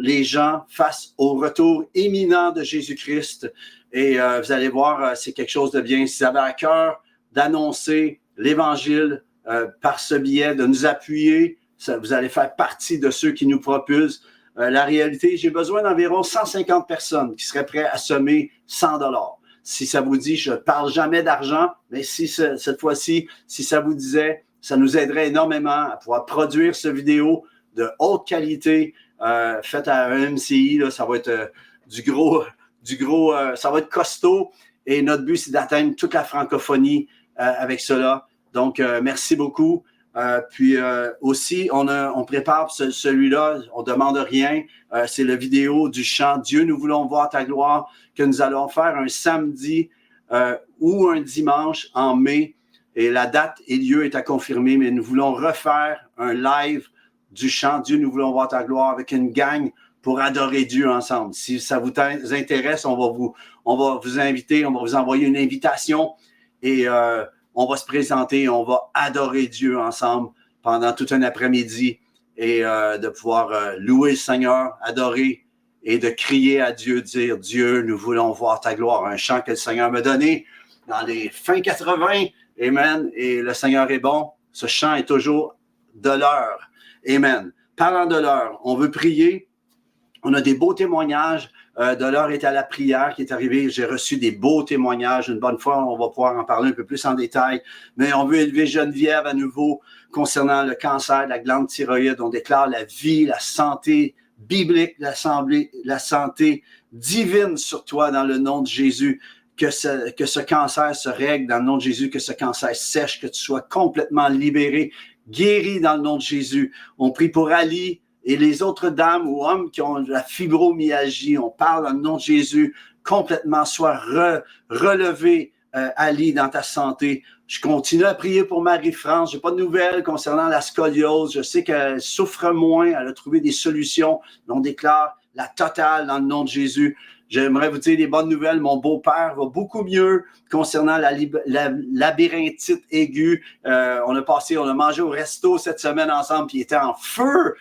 les gens face au retour imminent de Jésus-Christ. Et vous allez voir, c'est quelque chose de bien. Si vous avez à cœur d'annoncer l'Évangile par ce biais, de nous appuyer, vous allez faire partie de ceux qui nous propulsent. La réalité, j'ai besoin d'environ 150 personnes qui seraient prêtes à semer 100 $. Si ça vous dit, je ne parle jamais d'argent, mais si cette fois-ci, si ça vous disait, ça nous aiderait énormément à pouvoir produire ce vidéo de haute qualité, faite à un MCI, là, ça va être du gros, ça va être costaud. Et notre but, c'est d'atteindre toute la francophonie avec cela. Donc, merci beaucoup. Puis aussi, on prépare celui-là, on ne demande rien. C'est la vidéo du chant « Dieu, nous voulons voir ta gloire » que nous allons faire un samedi ou un dimanche en mai. Et la date et lieu est à confirmer, mais nous voulons refaire un live du chant « Dieu, nous voulons voir ta gloire » avec une gang pour adorer Dieu ensemble. Si ça vous intéresse, on va vous inviter, on va vous envoyer une invitation et on va se présenter, on va adorer Dieu ensemble pendant tout un après-midi et de pouvoir louer le Seigneur, adorer et de crier à Dieu, dire « Dieu, nous voulons voir ta gloire ». Un chant que le Seigneur m'a donné dans les fins 80. Amen. Et le Seigneur est bon. Ce chant est toujours de l'heure. Amen. Parlant de l'heure, on veut prier. On a des beaux témoignages. De l'heure est à la prière qui est arrivée. J'ai reçu des beaux témoignages. Une bonne fois, on va pouvoir en parler un peu plus en détail. Mais on veut élever Geneviève à nouveau concernant le cancer de la glande thyroïde. On déclare la vie, la santé biblique, la santé divine sur toi dans le nom de Jésus. Que ce cancer se règle dans le nom de Jésus, que ce cancer sèche, que tu sois complètement libéré, guéri dans le nom de Jésus. On prie pour Ali et les autres dames ou hommes qui ont la fibromyalgie. On parle dans le nom de Jésus, complètement, sois relevé, Ali, dans ta santé. Je continue à prier pour Marie-France. Je n'ai pas de nouvelles concernant la scoliose. Je sais qu'elle souffre moins, elle a trouvé des solutions. On déclare la totale dans le nom de Jésus. J'aimerais vous dire des bonnes nouvelles. Mon beau-père va beaucoup mieux concernant la labyrinthite aiguë. On a mangé au resto cette semaine ensemble, puis il était en feu.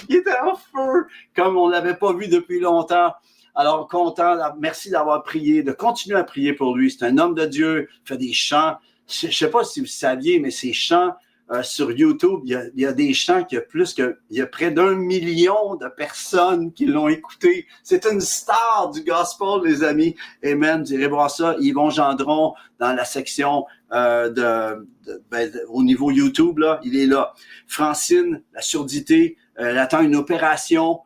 Il était en feu, comme on ne l'avait pas vu depuis longtemps. Alors, content, merci d'avoir prié, de continuer à prier pour lui. C'est un homme de Dieu, il fait des chants. Je ne sais pas si vous saviez, mais ces chants sur YouTube, il y a des chants il y a près d'1 million de personnes qui l'ont écouté. C'est une star du gospel, les amis. Amen. Vous irez voir ça. Yvon Gendron, dans la section au niveau YouTube, là, il est là. Francine, la surdité, elle attend une opération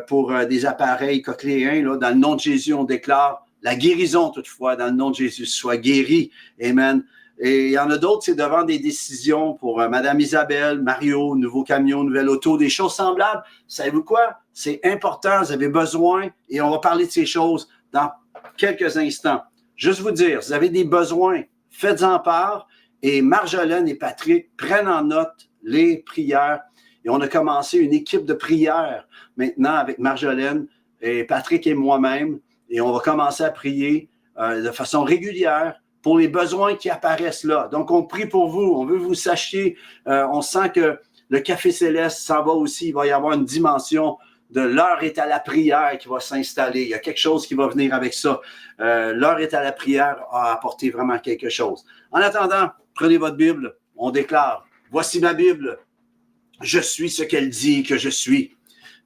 pour des appareils cochléens. Là. Dans le nom de Jésus, on déclare la guérison toutefois. Dans le nom de Jésus, sois guéri. Amen. Et il y en a d'autres, c'est devant des décisions pour Madame Isabelle, Mario, nouveau camion, nouvelle auto, des choses semblables. Savez-vous quoi? C'est important, vous avez besoin, et on va parler de ces choses dans quelques instants. Juste vous dire, vous avez des besoins, faites-en part, et Marjolaine et Patrick prennent en note les prières. Et on a commencé une équipe de prières maintenant avec Marjolaine et Patrick et moi-même, et on va commencer à prier de façon régulière pour les besoins qui apparaissent là. Donc, on prie pour vous. On veut que vous sachiez. On sent que le Café Céleste s'en va aussi. Il va y avoir une dimension de l'heure est à la prière qui va s'installer. Il y a quelque chose qui va venir avec ça. L'heure est à la prière a apporté vraiment quelque chose. En attendant, prenez votre Bible. On déclare, voici ma Bible. Je suis ce qu'elle dit que je suis.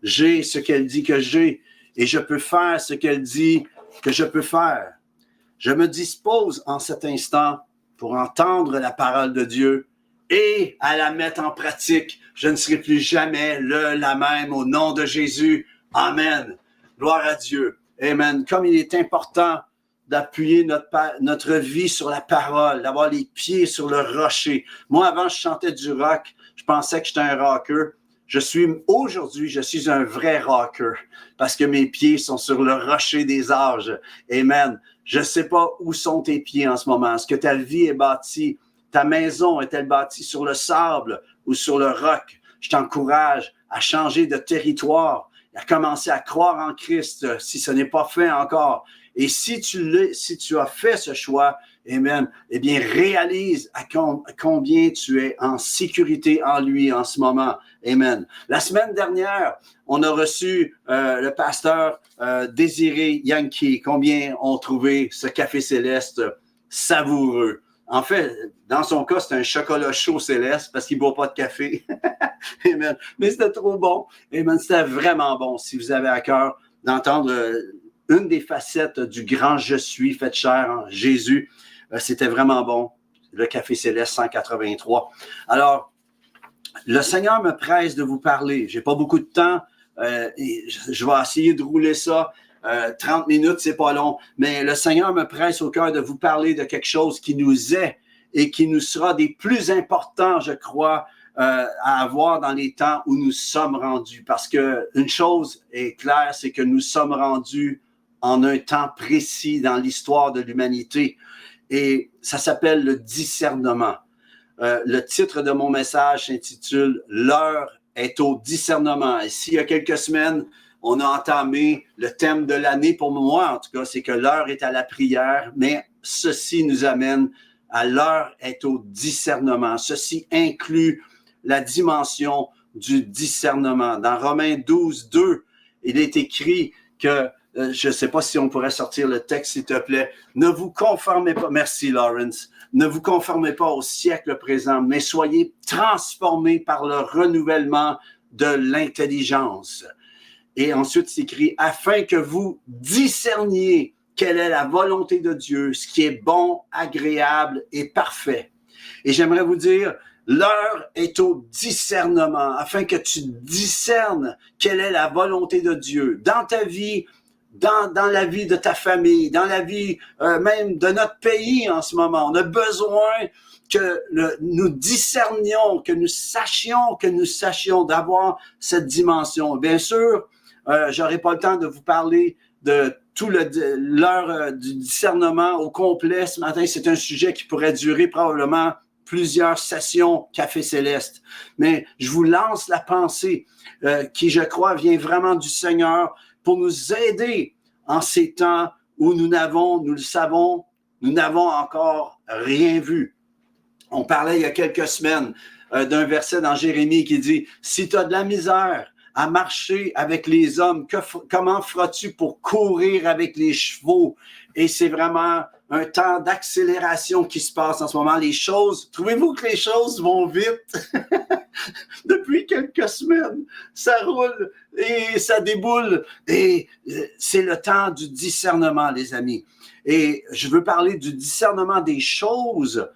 J'ai ce qu'elle dit que j'ai. Et je peux faire ce qu'elle dit que je peux faire. Je me dispose en cet instant pour entendre la parole de Dieu et à la mettre en pratique. Je ne serai plus jamais la même au nom de Jésus. Amen. Gloire à Dieu. Amen. Comme il est important d'appuyer notre vie sur la parole, d'avoir les pieds sur le rocher. Moi, avant, je chantais du rock. Je pensais que j'étais un rocker. Aujourd'hui, je suis un vrai rocker parce que mes pieds sont sur le rocher des âges. Amen. Je ne sais pas où sont tes pieds en ce moment. Est-ce que ta vie est bâtie? Ta maison est-elle bâtie sur le sable ou sur le roc? Je t'encourage à changer de territoire, à commencer à croire en Christ si ce n'est pas fait encore. Et si tu as fait ce choix, Amen, eh bien, réalise à combien tu es en sécurité en lui en ce moment. Amen. La semaine dernière, on a reçu le pasteur Désiré Yankee. Combien ont trouvé ce café céleste savoureux? En fait, dans son cas, c'est un chocolat chaud céleste parce qu'il ne boit pas de café. Amen. Mais c'était trop bon. Amen. C'était vraiment bon. Si vous avez à cœur d'entendre une des facettes du grand je suis fait chair en Jésus, c'était vraiment bon. Le café céleste 183. Alors, le Seigneur me presse de vous parler. Je n'ai pas beaucoup de temps. Je vais essayer de rouler ça. 30 minutes, c'est pas long. Mais le Seigneur me presse au cœur de vous parler de quelque chose qui nous est et qui nous sera des plus importants, je crois, à avoir dans les temps où nous sommes rendus. Parce qu'une chose est claire, c'est que nous sommes rendus en un temps précis dans l'histoire de l'humanité. Et ça s'appelle le discernement. Le titre de mon message s'intitule « L'heure est au discernement ». Et s'il y a quelques semaines, on a entamé le thème de l'année, pour moi en tout cas, c'est que l'heure est à la prière, mais ceci nous amène à l'heure est au discernement. Ceci inclut la dimension du discernement. Dans Romains 12, 2, il est écrit que, je ne sais pas si on pourrait sortir le texte, s'il te plaît, ne vous conformez pas, merci Lawrence, ne vous conformez pas au siècle présent, mais soyez transformés par le renouvellement de l'intelligence. Et ensuite, c'est écrit, afin que vous discerniez quelle est la volonté de Dieu, ce qui est bon, agréable et parfait. Et j'aimerais vous dire, l'heure est au discernement, afin que tu discernes quelle est la volonté de Dieu dans ta vie, dans la vie de ta famille, dans la vie même de notre pays en ce moment. On a besoin que nous discernions, que nous sachions d'avoir cette dimension. Bien sûr, j'aurai pas le temps de vous parler de tout l'heure du discernement au complet ce matin. C'est un sujet qui pourrait durer probablement plusieurs sessions Café Céleste. Mais je vous lance la pensée qui, je crois, vient vraiment du Seigneur pour nous aider en ces temps où nous le savons, nous n'avons encore rien vu. On parlait il y a quelques semaines d'un verset dans Jérémie qui dit « Si tu as de la misère à marcher avec les hommes, comment feras-tu pour courir avec les chevaux? » Et c'est vraiment un temps d'accélération qui se passe en ce moment. Trouvez-vous que les choses vont vite? Depuis quelques semaines, ça roule et ça déboule. Et c'est le temps du discernement, les amis. Et je veux parler du discernement des choses,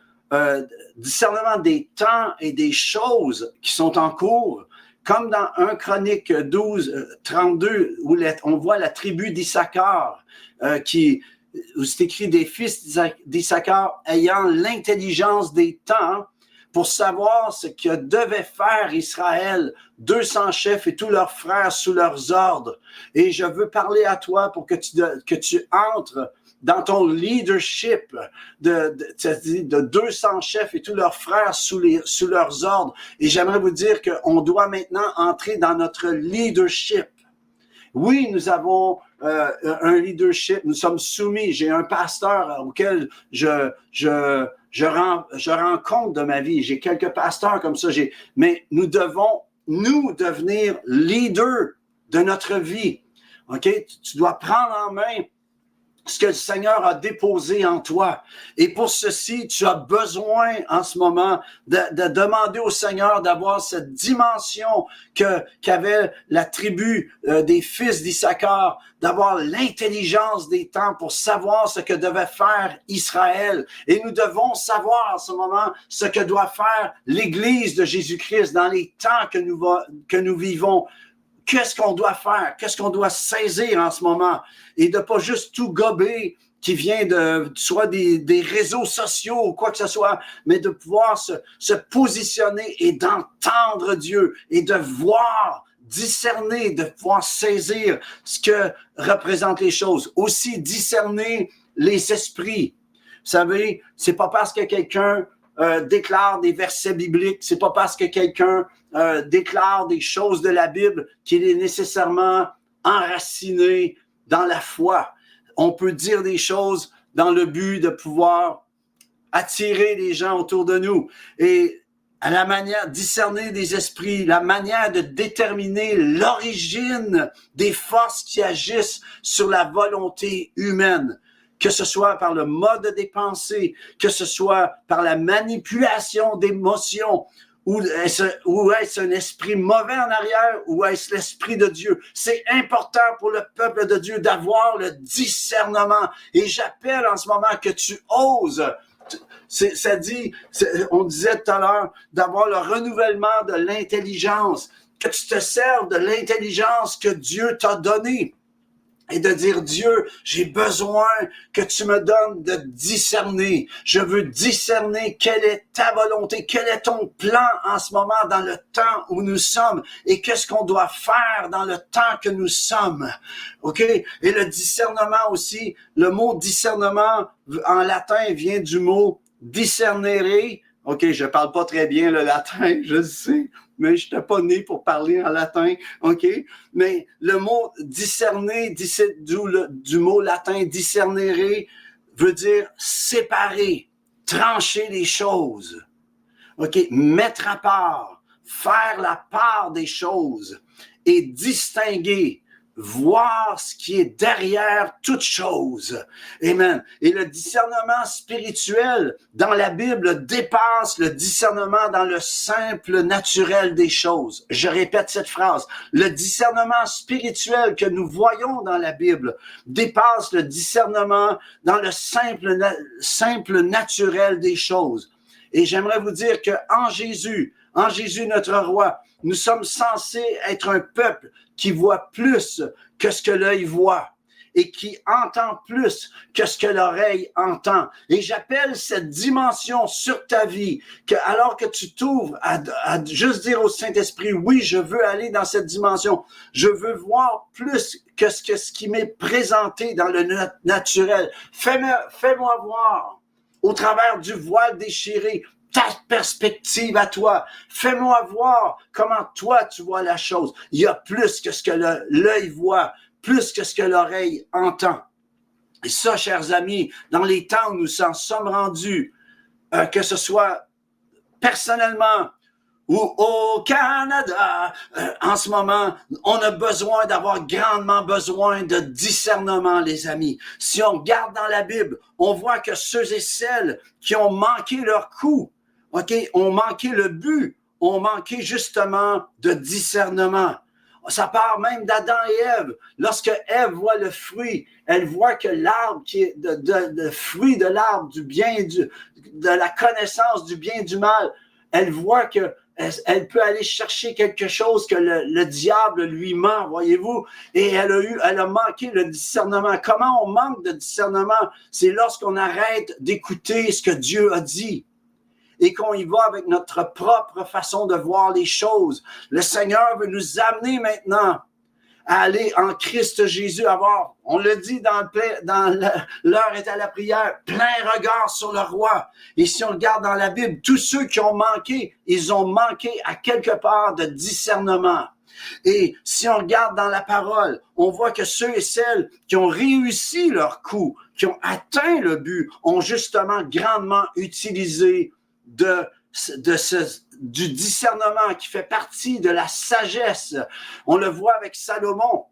discernement des temps et des choses qui sont en cours. Comme dans 1 Chronique 12, 32, où on voit la tribu d'Issachar, où c'est écrit des fils d'Issachar ayant l'intelligence des temps pour savoir ce que devait faire Israël, 200 chefs et tous leurs frères sous leurs ordres. Et je veux parler à toi pour que tu entres dans ton leadership de 200 chefs et tous leurs frères sous leurs ordres. Et j'aimerais vous dire qu'on doit maintenant entrer dans notre leadership. Oui, nous avons un leadership, nous sommes soumis. J'ai un pasteur auquel je rends compte de ma vie. J'ai quelques pasteurs comme ça. Mais nous devons, devenir leaders de notre vie. OK? Tu dois prendre en main ce que le Seigneur a déposé en toi. Et pour ceci, tu as besoin en ce moment de demander au Seigneur d'avoir cette dimension qu'avait la tribu des fils d'Issachar, d'avoir l'intelligence des temps pour savoir ce que devait faire Israël. Et nous devons savoir en ce moment ce que doit faire l'Église de Jésus-Christ dans les temps que nous vivons. Qu'est-ce qu'on doit faire? Qu'est-ce qu'on doit saisir en ce moment? Et de pas juste tout gober qui vient soit des réseaux sociaux ou quoi que ce soit, mais de pouvoir se positionner et d'entendre Dieu et de voir, discerner, de pouvoir saisir ce que représentent les choses. Aussi discerner les esprits. Vous savez, c'est pas parce que quelqu'un déclare des versets bibliques, c'est pas parce que quelqu'un déclare des choses de la Bible qu'il est nécessairement enraciné dans la foi. On peut dire des choses dans le but de pouvoir attirer les gens autour de nous. Et à la manière, discerner des esprits, la manière de déterminer l'origine des forces qui agissent sur la volonté humaine, que ce soit par le mode des pensées, que ce soit par la manipulation d'émotions, ou est-ce un esprit mauvais en arrière, ou est-ce l'esprit de Dieu? C'est important pour le peuple de Dieu d'avoir le discernement. Et j'appelle en ce moment que tu oses. Ça dit, on disait tout à l'heure, d'avoir le renouvellement de l'intelligence, que tu te serves de l'intelligence que Dieu t'a donnée. Et de dire, Dieu, j'ai besoin que tu me donnes de discerner. Je veux discerner quelle est ta volonté, quel est ton plan en ce moment dans le temps où nous sommes et qu'est-ce qu'on doit faire dans le temps que nous sommes. OK? Et le discernement aussi, le mot discernement en latin vient du mot discernere. OK, je parle pas très bien le latin, je sais, mais je n'étais pas né pour parler en latin, OK? Mais le mot discerner, du mot latin discernere, veut dire séparer, trancher les choses, OK? Mettre à part, faire la part des choses et distinguer, voir ce qui est derrière toute chose. Amen. Et le discernement spirituel dans la Bible dépasse le discernement dans le simple naturel des choses. Je répète cette phrase. Le discernement spirituel que nous voyons dans la Bible dépasse le discernement dans le simple naturel des choses. Et j'aimerais vous dire que en Jésus notre roi, nous sommes censés être un peuple qui voit plus que ce que l'œil voit et qui entend plus que ce que l'oreille entend. Et j'appelle cette dimension sur ta vie, que alors que tu t'ouvres à juste dire au Saint-Esprit, oui, je veux aller dans cette dimension, je veux voir plus que ce qui m'est présenté dans le naturel. Fais-moi voir au travers du voile déchiré, ta perspective à toi. Fais-moi voir comment toi tu vois la chose. Il y a plus que ce que l'œil voit, plus que ce que l'oreille entend. Et ça, chers amis, dans les temps où nous en sommes rendus, que ce soit personnellement ou au Canada, en ce moment, on a besoin d'avoir grandement besoin de discernement, les amis. Si on regarde dans la Bible, on voit que ceux et celles qui ont manqué leur coup, OK, ont manqué le but, ont manqué justement de discernement. Ça part même d'Adam et Ève. Lorsque Ève voit le fruit, elle voit que l'arbre qui est le fruit de l'arbre du bien de la connaissance du bien et du mal, elle voit que elle peut aller chercher quelque chose que le diable lui ment, voyez-vous, et elle a manqué le discernement. Comment on manque de discernement? C'est lorsqu'on arrête d'écouter ce que Dieu a dit et qu'on y va avec notre propre façon de voir les choses. Le Seigneur veut nous amener maintenant à aller en Christ Jésus, avoir, on le dit l'heure est à la prière, plein regard sur le roi. Et si on regarde dans la Bible, tous ceux qui ont manqué, ils ont manqué à quelque part de discernement. Et si on regarde dans la parole, on voit que ceux et celles qui ont réussi leur coup, qui ont atteint le but, ont justement grandement utilisé du discernement qui fait partie de la sagesse. On le voit avec Salomon.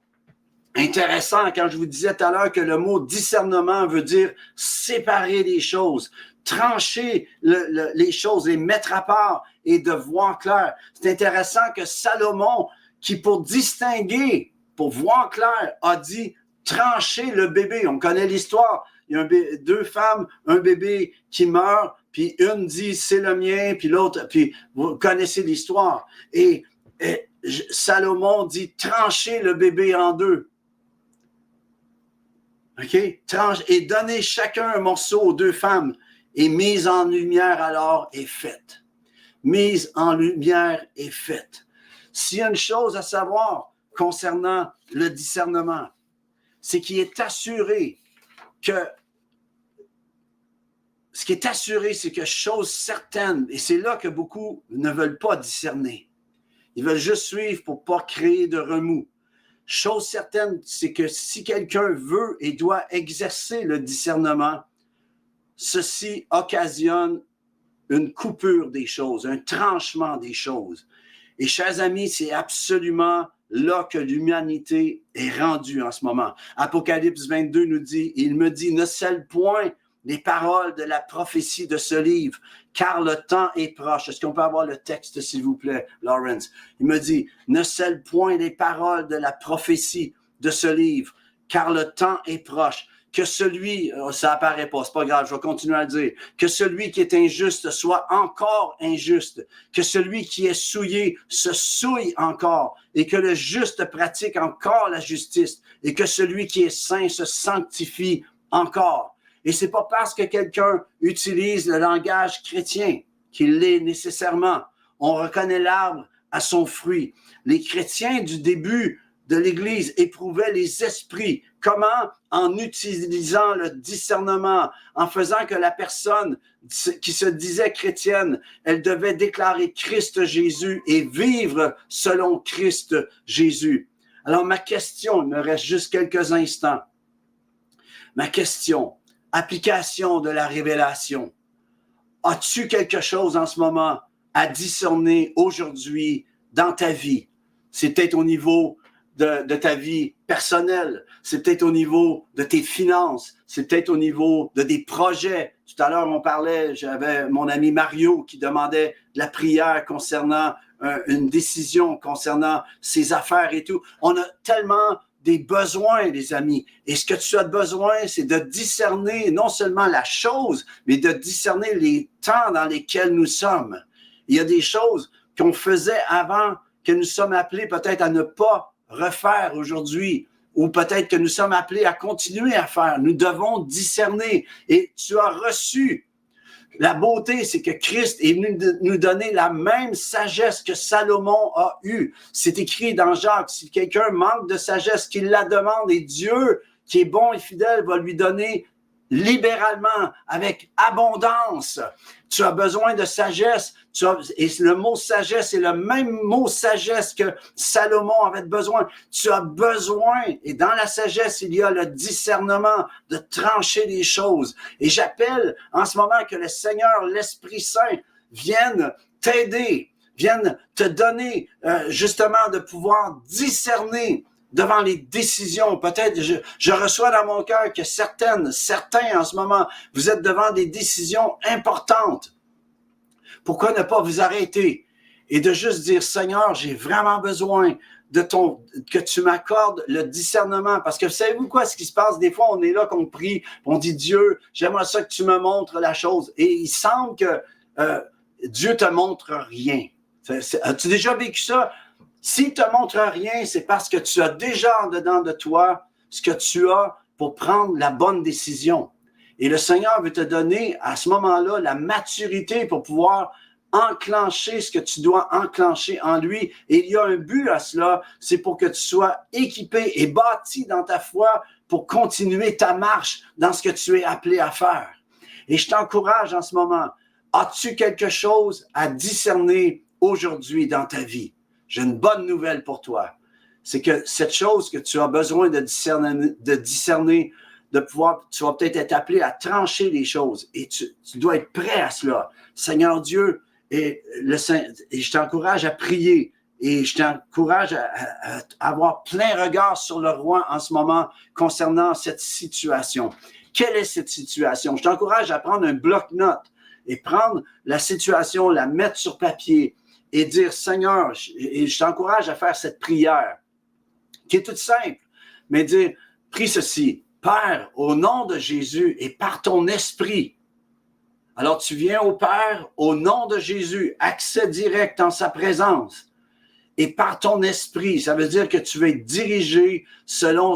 Intéressant, quand je vous disais tout à l'heure que le mot discernement veut dire séparer les choses, trancher les choses, les mettre à part et de voir clair. C'est intéressant que Salomon, qui pour distinguer, pour voir clair, a dit trancher le bébé. On connaît l'histoire. Il y a deux femmes, un bébé qui meurt, puis une dit c'est le mien, puis l'autre, puis vous connaissez l'histoire. Et Salomon dit trancher le bébé en deux. OK? Et donner chacun un morceau aux deux femmes. Et mise en lumière alors est faite. Mise en lumière est faite. S'il y a une chose à savoir concernant le discernement, c'est qu'il est assuré que ce qui est assuré, c'est que chose certaine, et c'est là que beaucoup ne veulent pas discerner. Ils veulent juste suivre pour ne pas créer de remous. Chose certaine, c'est que si quelqu'un veut et doit exercer le discernement, ceci occasionne une coupure des choses, un tranchement des choses. Et chers amis, c'est absolument là que l'humanité est rendue en ce moment. Apocalypse 22 nous dit, il me dit, ne scelle point les paroles de la prophétie de ce livre, car le temps est proche. Est-ce qu'on peut avoir le texte, s'il vous plaît, Lawrence? Il me dit, ne scelle point les paroles de la prophétie de ce livre, car le temps est proche. Que celui, ça apparaît pas, c'est pas grave, je vais continuer à le dire, que celui qui est injuste soit encore injuste, que celui qui est souillé se souille encore, et que le juste pratique encore la justice, et que celui qui est saint se sanctifie encore. Et c'est pas parce que quelqu'un utilise le langage chrétien qu'il l'est nécessairement. On reconnaît l'arbre à son fruit. Les chrétiens du début de l'Église éprouvaient les esprits. Comment? En utilisant le discernement, en faisant que la personne qui se disait chrétienne, elle devait déclarer Christ Jésus et vivre selon Christ Jésus. Alors ma question, il me reste juste quelques instants. Ma question, application de la révélation. As-tu quelque chose en ce moment à discerner aujourd'hui dans ta vie? C'est peut-être au niveau de ta vie personnelle, c'est peut-être au niveau de tes finances, c'est peut-être au niveau de des projets. Tout à l'heure, on parlait, j'avais mon ami Mario qui demandait de la prière concernant une décision, concernant ses affaires et tout. On a tellement des besoins, les amis. Et ce que tu as besoin, c'est de discerner non seulement la chose, mais de discerner les temps dans lesquels nous sommes. Il y a des choses qu'on faisait avant, que nous sommes appelés peut-être à ne pas refaire aujourd'hui, ou peut-être que nous sommes appelés à continuer à faire. Nous devons discerner. Et tu as reçu. La beauté, c'est que Christ est venu nous donner la même sagesse que Salomon a eue. C'est écrit dans Jacques, si quelqu'un manque de sagesse, qu'il la demande, et Dieu, qui est bon et fidèle, va lui donner libéralement, avec abondance. Tu as besoin de sagesse. Et le mot sagesse est le même mot sagesse que Salomon avait besoin. Tu as besoin, et dans la sagesse, il y a le discernement de trancher les choses. Et j'appelle en ce moment que le Seigneur, l'Esprit Saint, vienne t'aider, vienne te donner justement de pouvoir discerner devant les décisions. Peut-être, je reçois dans mon cœur que certains en ce moment, vous êtes devant des décisions importantes. Pourquoi ne pas vous arrêter et de juste dire, Seigneur, j'ai vraiment besoin que tu m'accordes le discernement. Parce que savez-vous quoi, ce qui se passe? Des fois, on est là, qu'on prie, on dit, Dieu, j'aimerais ça que tu me montres la chose. Et il semble que Dieu te montre rien. As-tu déjà vécu ça? S'il te montre rien, c'est parce que tu as déjà en dedans de toi ce que tu as pour prendre la bonne décision. Et le Seigneur veut te donner à ce moment-là la maturité pour pouvoir enclencher ce que tu dois enclencher en lui. Et il y a un but à cela, c'est pour que tu sois équipé et bâti dans ta foi pour continuer ta marche dans ce que tu es appelé à faire. Et je t'encourage en ce moment, as-tu quelque chose à discerner aujourd'hui dans ta vie? J'ai une bonne nouvelle pour toi. C'est que cette chose que tu as besoin de discerner, de pouvoir, tu vas peut-être être appelé à trancher les choses et tu dois être prêt à cela. Seigneur Dieu, et je t'encourage à prier et je t'encourage à avoir plein regard sur le roi en ce moment concernant cette situation. Quelle est cette situation? Je t'encourage à prendre un bloc-notes et prendre la situation, la mettre sur papier et dire, Seigneur, et je t'encourage à faire cette prière qui est toute simple, mais dire, prie ceci, Père, au nom de Jésus et par ton esprit. Alors tu viens au Père au nom de Jésus, accès direct en sa présence. Et par ton esprit, ça veut dire que tu vas être dirigé selon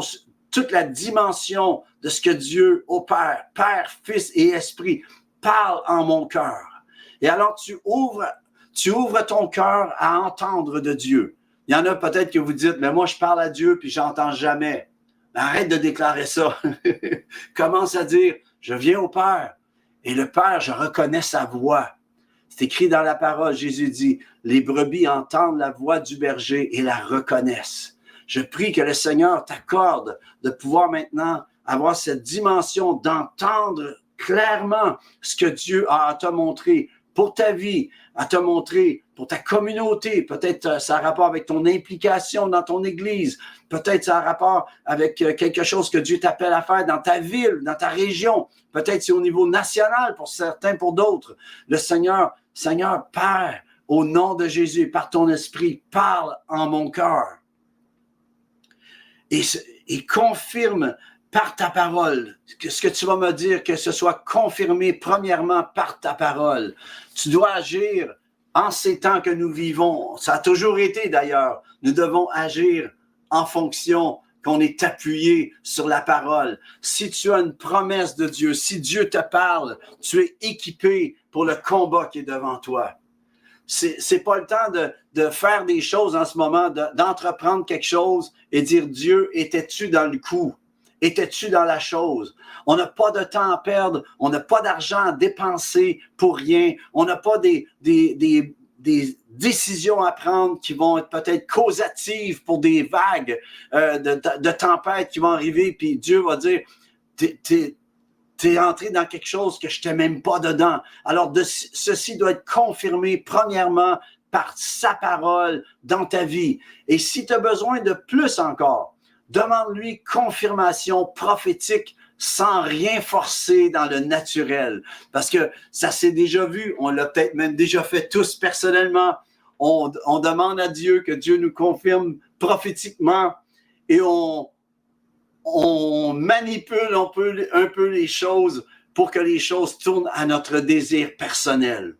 toute la dimension de ce que Dieu opère, Père, Fils et Esprit, parle en mon cœur. Et alors tu ouvres ton cœur à entendre de Dieu. Il y en a peut-être que vous dites, mais moi je parle à Dieu puis j'entends jamais. Arrête de déclarer ça. Commence à dire, je viens au Père. Et le Père, je reconnais sa voix. C'est écrit dans la parole, Jésus dit, les brebis entendent la voix du berger et la reconnaissent. Je prie que le Seigneur t'accorde de pouvoir maintenant avoir cette dimension d'entendre clairement ce que Dieu a à te montrer pour ta vie, à te montrer pour ta communauté. Peut-être ça a rapport avec ton implication dans ton église. Peut-être ça a rapport avec quelque chose que Dieu t'appelle à faire dans ta ville, dans ta région. Peut-être c'est au niveau national pour certains, pour d'autres. Le Seigneur, Père, au nom de Jésus, par ton esprit, parle en mon cœur. Et confirme par ta parole, que ce que tu vas me dire, que ce soit confirmé premièrement par ta parole. Tu dois agir en ces temps que nous vivons. Ça a toujours été d'ailleurs. Nous devons agir en fonction qu'on est appuyé sur la parole. Si tu as une promesse de Dieu, si Dieu te parle, tu es équipé pour le combat qui est devant toi. C'est pas le temps de faire des choses en ce moment, d'entreprendre quelque chose et dire, Dieu, étais-tu dans le coup? Étais-tu dans la chose? On n'a pas de temps à perdre, on n'a pas d'argent à dépenser pour rien, on n'a pas des décisions à prendre qui vont être peut-être causatives pour des vagues de tempêtes qui vont arriver, puis Dieu va dire, t'es entré dans quelque chose que je n'étais même pas dedans. Alors, ceci doit être confirmé premièrement par sa parole dans ta vie. Et si tu as besoin de plus encore, demande-lui confirmation prophétique sans rien forcer dans le naturel. Parce que ça s'est déjà vu, on l'a peut-être même déjà fait tous personnellement. On demande à Dieu que Dieu nous confirme prophétiquement et on manipule un peu les choses pour que les choses tournent à notre désir personnel.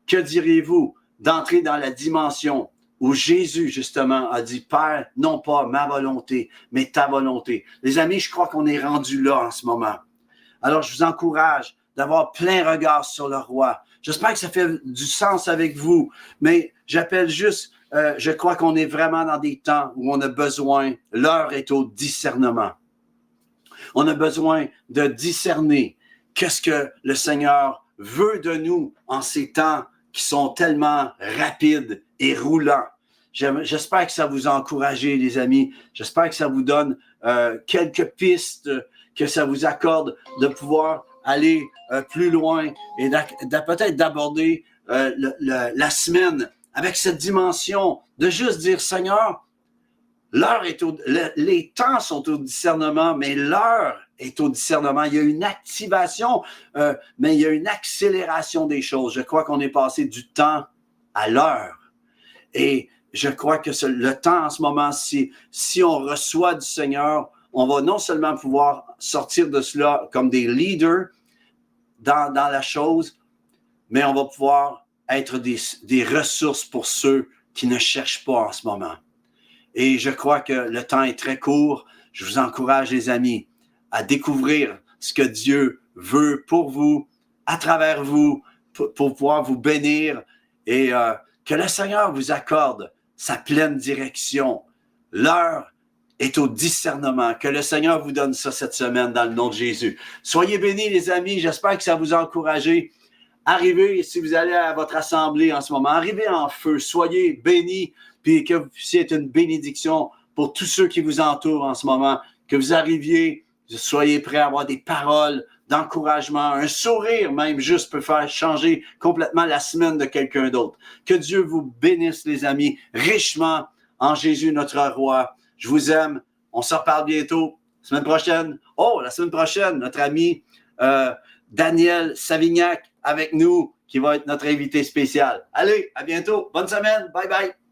Que diriez-vous d'entrer dans la dimension où Jésus, justement, a dit, Père, non pas ma volonté, mais ta volonté. Les amis, je crois qu'on est rendu là en ce moment. Alors, je vous encourage d'avoir plein regard sur le roi. J'espère que ça fait du sens avec vous, mais j'appelle juste, je crois qu'on est vraiment dans des temps où on a besoin, l'heure est au discernement. On a besoin de discerner qu'est-ce que le Seigneur veut de nous en ces temps qui sont tellement rapides et roulants. J'espère que ça vous a encouragé, les amis. J'espère que ça vous donne quelques pistes, que ça vous accorde de pouvoir aller plus loin et peut-être d'aborder la semaine avec cette dimension de juste dire, Seigneur, les temps sont au discernement, mais l'heure est au discernement. Il y a une activation, mais il y a une accélération des choses. Je crois qu'on est passé du temps à l'heure. Et je crois que le temps en ce moment, si on reçoit du Seigneur, on va non seulement pouvoir sortir de cela comme des leaders dans la chose, mais on va pouvoir être des ressources pour ceux qui ne cherchent pas en ce moment. Et je crois que le temps est très court. Je vous encourage, les amis, à découvrir ce que Dieu veut pour vous, à travers vous, pour pouvoir vous bénir et que le Seigneur vous accorde sa pleine direction. L'heure est au discernement. Que le Seigneur vous donne ça cette semaine dans le nom de Jésus. Soyez bénis, les amis. J'espère que ça vous a encouragé. Arrivez, si vous allez à votre assemblée en ce moment, arrivez en feu. Soyez bénis, puis que vous puissiez être une bénédiction pour tous ceux qui vous entourent en ce moment. Que vous arriviez, soyez prêts à avoir des paroles d'encouragement, un sourire même juste peut faire changer complètement la semaine de quelqu'un d'autre. Que Dieu vous bénisse, les amis, richement en Jésus notre roi. Je vous aime. On se reparle bientôt. Semaine prochaine. La semaine prochaine, notre ami Daniel Savignac avec nous, qui va être notre invité spécial. Allez, à bientôt. Bonne semaine. Bye bye.